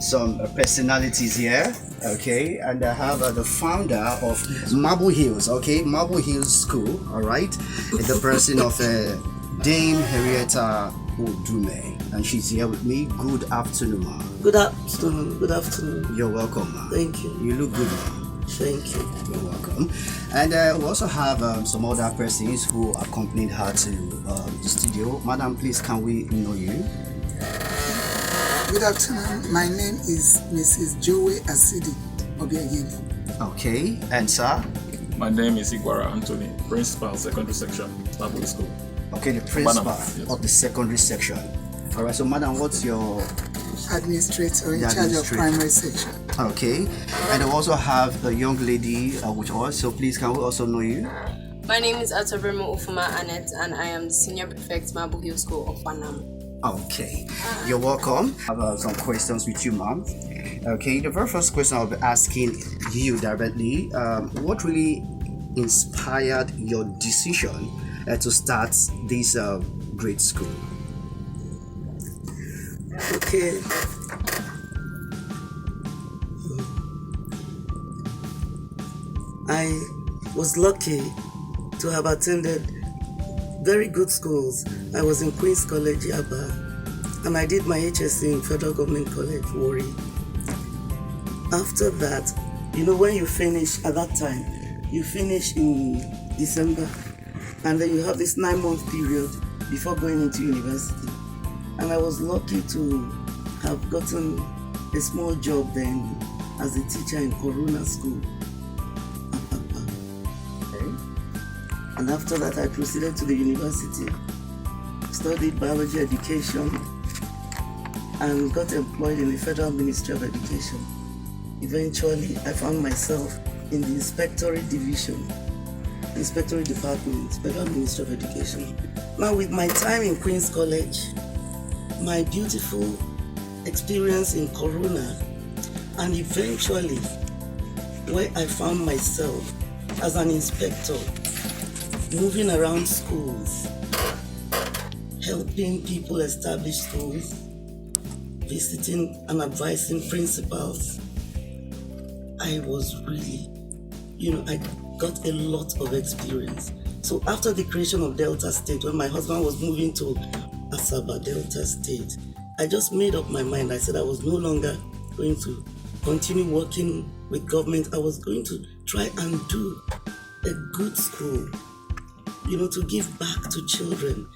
some personalities here. Okay, and I have the founder of Marble Hills. Okay, Marble Hills School. All right, the person of Dame Henrietta Odume, and she's here with me. Good afternoon, ma. Good afternoon. Good afternoon. You're welcome, ma. Thank you. You look good, ma. Thank you. You're welcome. And we also have some other persons who accompanied her to the studio. Madam, please, can we know you? Good afternoon. My name is Mrs. Joey Asidi Obiagini. Okay, and sir? My name is Igwara Anthony, Principal, Secondary Section, Public School. Okay, the principal Yes. of the secondary section. All right, so madam, what's your... Administrator in charge of primary section. Okay, and we also have a young lady with us, so please can we also know you? My name is Atobremo Ufuma Annette, and I am the Senior Prefect, Marble Hill School of Panam. Okay, you're welcome. I have some questions with you, ma'am. Okay, the very first question I'll be asking you directly, what really inspired your decision to start this grade school? Okay. I was lucky to have attended very good schools. I was in Queen's College, Yaba, and I did my HSC in Federal Government College, Warri. After that, when you finish at that time, you finish in December, and then you have this 9-month period before going into university. And I was lucky to have gotten a small job then as a teacher in Corona School. Okay. And after that, I proceeded to the university, studied biology education, and got employed in the Federal Ministry of Education. Eventually, I found myself in the Inspectorate Department, Federal Ministry of Education. Now, with my time in Queen's College, my beautiful experience in Corona, and eventually where I found myself as an inspector, moving around schools, helping people establish schools, visiting and advising principals. I was really, I got a lot of experience. So after the creation of Delta State, when my husband was moving to Asaba, Delta State, I just made up my mind. I said I was no longer going to continue working with government. I was going to try and do a good school, to give back to children.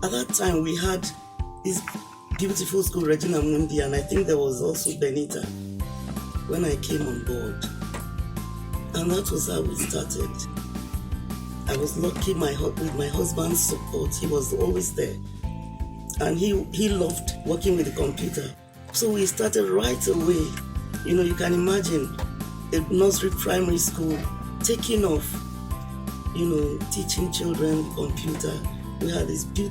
At that time, we had this beautiful school, Regina Mundi, and I think there was also Benita when I came on board. And that was how we started. I was lucky with my husband's support. He was always there. And he loved working with the computer. So we started right away. You can imagine a nursery primary school taking off, teaching children computer. We had these two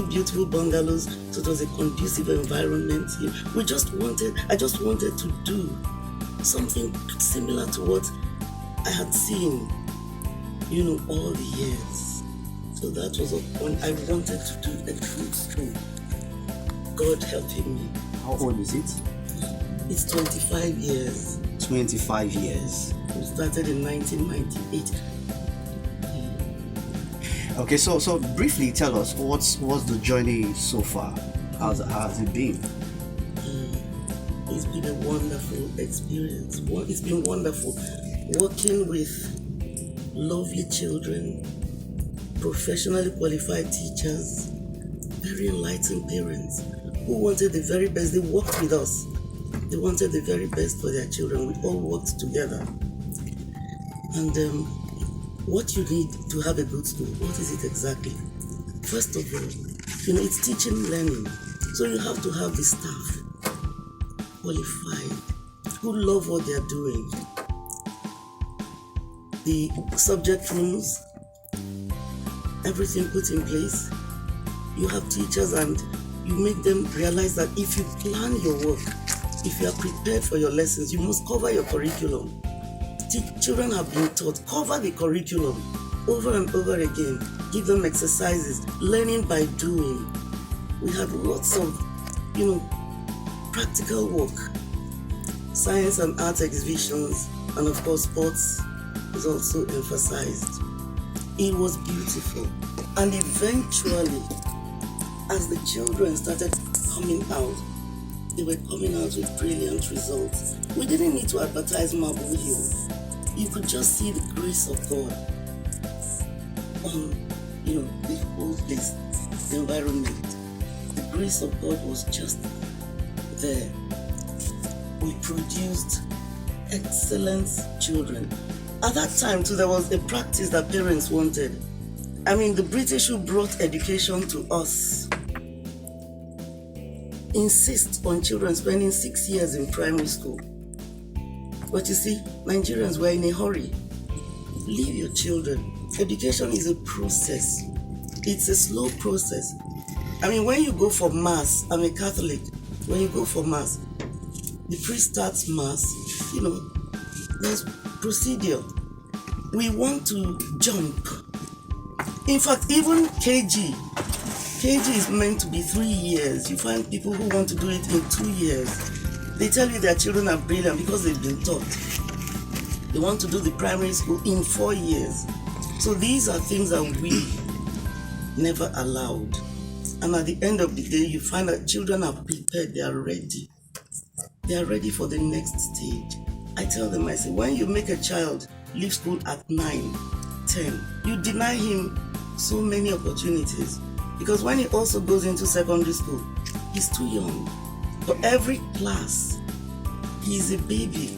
beautiful bungalows, so it was a conducive environment. I just wanted to do something similar to what I had seen, all the years. So that was when I wanted to do a good school. God helping me. How old is it? It's 25 years. 25 years. We started in 1998. Okay, so briefly tell us what's the journey so far? How's it been? It's been a wonderful experience. It's been wonderful working with lovely children, professionally qualified teachers, very enlightened parents who wanted the very best. They worked with us. They wanted the very best for their children. We all worked together. And what you need to have a good school, what is it exactly? First of all, it's teaching, learning. So you have to have the staff qualified, who love what they are doing. The subject rooms, everything put in place. You have teachers and you make them realize that if you plan your work, if you are prepared for your lessons, you must cover your curriculum. Children have been taught, cover the curriculum over and over again. Give them exercises, learning by doing. We had lots of, practical work, science and art exhibitions, and of course sports is also emphasized. It was beautiful. And eventually, as the children started coming out, they were coming out with brilliant results. We didn't need to advertise Marble Hill. You could just see the grace of God on, the whole place, the environment. The grace of God was just there. We produced excellent children. At that time too, there was a practice that parents wanted. I mean, the British who brought education to us insist on children spending 6 years in primary school. But you see, Nigerians were in a hurry. Leave your children. Education is a process. It's a slow process. I mean, when you go for mass, I'm a Catholic, when you go for mass, the priest starts mass, there's procedure. We want to jump. In fact, even KG is meant to be 3 years. You find people who want to do it in 2 years. They tell you their children are brilliant because they've been taught. They want to do the primary school in 4 years. So these are things that we never allowed. And at the end of the day, you find that children are prepared, they are ready. They are ready for the next stage. I tell them, I say, when you make a child leave school at 9, 10, you deny him so many opportunities. Because when he also goes into secondary school, he's too young. For every class, he's a baby.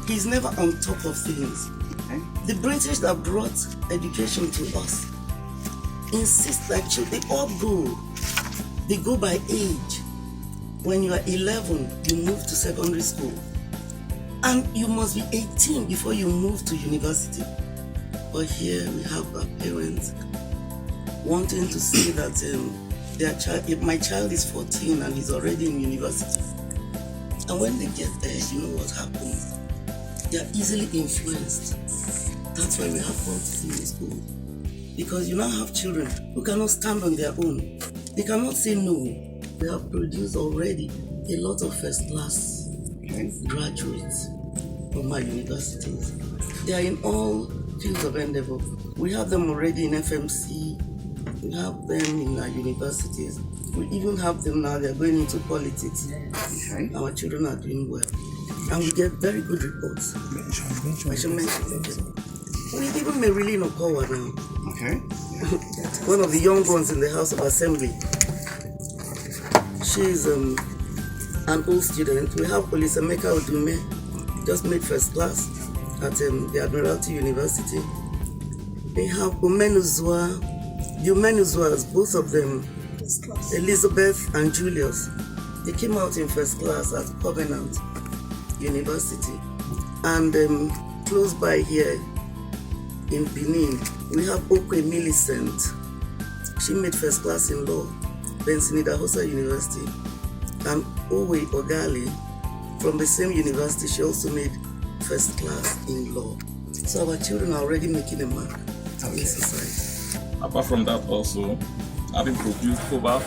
He's never on top of things. The British that brought education to us insist that they all go. They go by age. When you are 11, you move to secondary school. And you must be 18 before you move to university. But here we have our parents wanting to see that if my child is 14 and he's already in university. And when they get there, you know what happens? They are easily influenced. That's why we have politics in the school. Because you now have children who cannot stand on their own. They cannot say no. They have produced already a lot of first-class graduates from our universities. They are in all fields of endeavor. We have them already in FMC. We have them in our universities. We even have them now, they're going into politics. Our children are doing well. And we get very good reports. I should mention them. We even Marilyn Okowa now. Okay. One of the young ones in the House of Assembly. She's an old student. We have Olisameka Odume, just made first class at the Admiralty University. We have Umenuzwa, the Umenuzwas, both of them, Elizabeth and Julius. They came out in first class at Covenant University. And close by here in Benin, we have Okwe Millicent. She made first class in law, Benson Idahosa University. And Owe Ogali, from the same university, she also made first class in law. So our children are already making a mark in society. Apart from that also, having produced over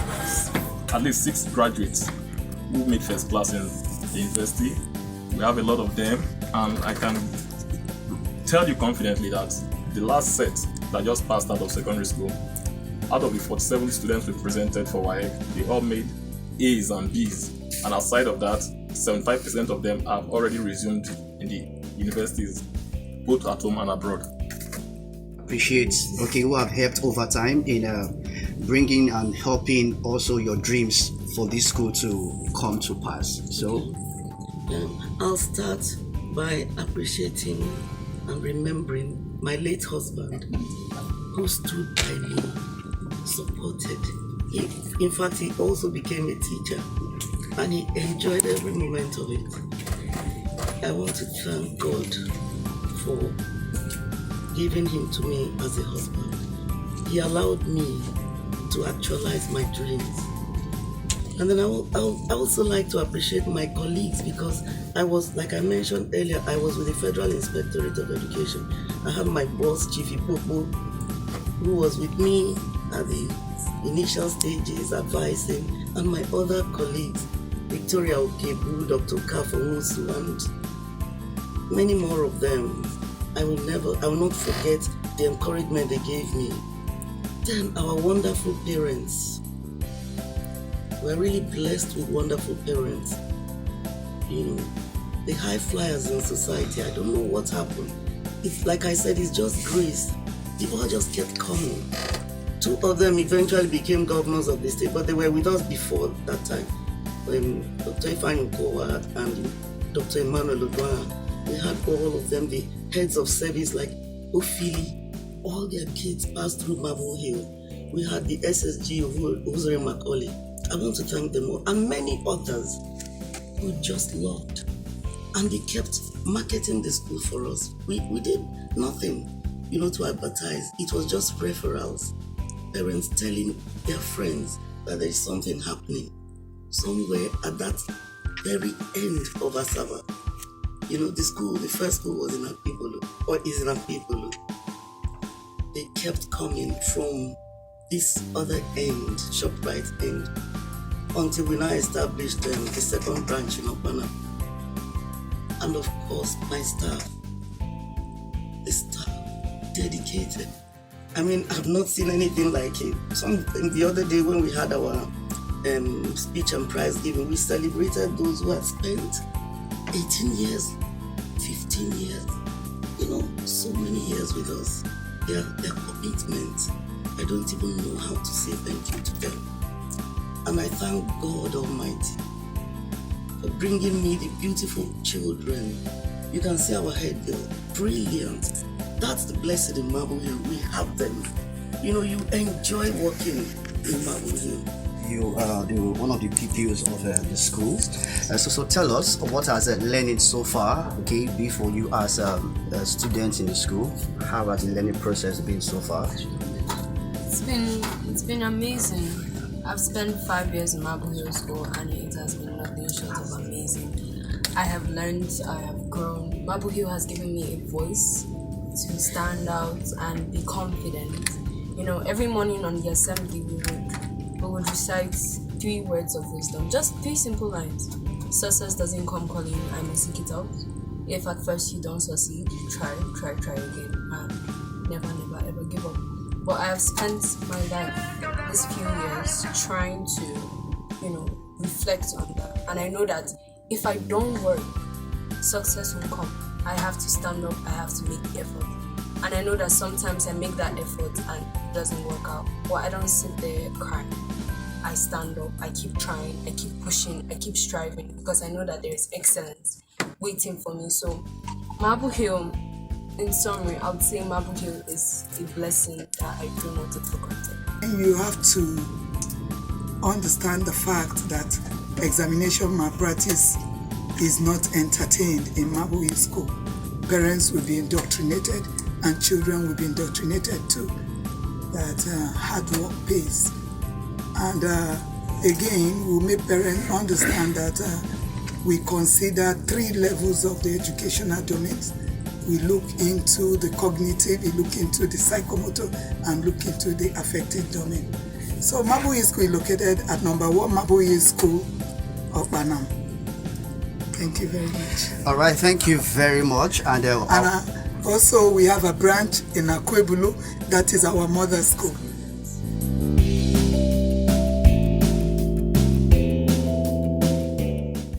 at least 6 graduates who made first class in the university. We have a lot of them, and I can tell you confidently that the last set that just passed out of secondary school, out of the 47 students we presented for WAEC, they all made A's and B's. And aside of that, 75% of them have already resumed in the universities, both at home and abroad. Appreciate, who have helped over time in bringing and helping also your dreams for this school to come to pass. So, I'll start by appreciating and remembering my late husband, who stood by me, supported. In fact, he also became a teacher, and he enjoyed every moment of it. I want to thank God for giving him to me as a husband. He allowed me to actualize my dreams. And then I also like to appreciate my colleagues, because I was, like I mentioned earlier, I was with the Federal Inspectorate of Education. I had my boss, Chief Ipopo, who was with me at the initial stages, advising, and my other colleagues. Victoria Okebu, Dr. Kafomusu, and many more of them. I will not forget the encouragement they gave me. Then our wonderful parents. We're really blessed with wonderful parents. You know, the high flyers in society, I don't know what happened. It's like I said, it's just grace. People just kept coming. 2 of them eventually became governors of the state, but they were with us before that time. Dr. Ifeanyi Okowa and Dr. Emmanuel Odwana, we had all of them, the heads of service like Ophili, all their kids passed through Marble Hill. We had the SSG of Uzure Macaulay. I want to thank them all, and many others who just loved. And they kept marketing the school for us. We did nothing, to advertise. It was just referrals. Parents telling their friends that there is something happening somewhere at that very end of Asaba. The first school was in Akpibolo, or is in Akpibolo. They kept coming from this other end, ShopRite end, until we now established the second branch in Okpana. And of course, my staff, the staff, dedicated. I've not seen anything like it. The other day when we had our speech and prize giving, we celebrated those who had spent 18 years, 15 years, so many years with us. Their commitment, I don't even know how to say thank you to them. And I thank God Almighty for bringing me the beautiful children. You can see our head girl, brilliant. That's the blessed in Marble Hill. We have them. You enjoy working in Marble Hill. You are one of the pupils of the school. So tell us, what has learning so far, be for you as a student in the school? How has the learning process been so far? It's been amazing. I've spent 5 years in Marble Hill School and it has been nothing short of amazing. I have learned, I have grown. Marble Hill has given me a voice to stand out and be confident. Every morning on the assembly we would recite 3 words of wisdom, just 3 simple lines. Success doesn't come calling, I must seek it out. If at first you don't succeed, try again, and never ever give up. But I have spent my life, these few years, trying to, reflect on that. And I know that if I don't work, success will come. I have to stand up, I have to make the effort. And I know that sometimes I make that effort and it doesn't work out. But I don't sit there crying. I stand up, I keep trying, I keep pushing, I keep striving, because I know that there is excellence waiting for me. So Marble Hill, in summary, I would say Marble Hill is a blessing that I do not take for granted. You have to understand the fact that examination malpractice is not entertained in Marble Hill School. Parents will be indoctrinated and children will be indoctrinated too. That hard work pays. And again, we'll make parents understand that we consider 3 levels of the educational domains. We look into the cognitive, we look into the psychomotor, and look into the affective domain. So Marble Hill School is located at number 1 Marble Hill School of Banam. Thank you very much. All right, thank you very much. And also we have a branch in Akpibolo, that is our mother school.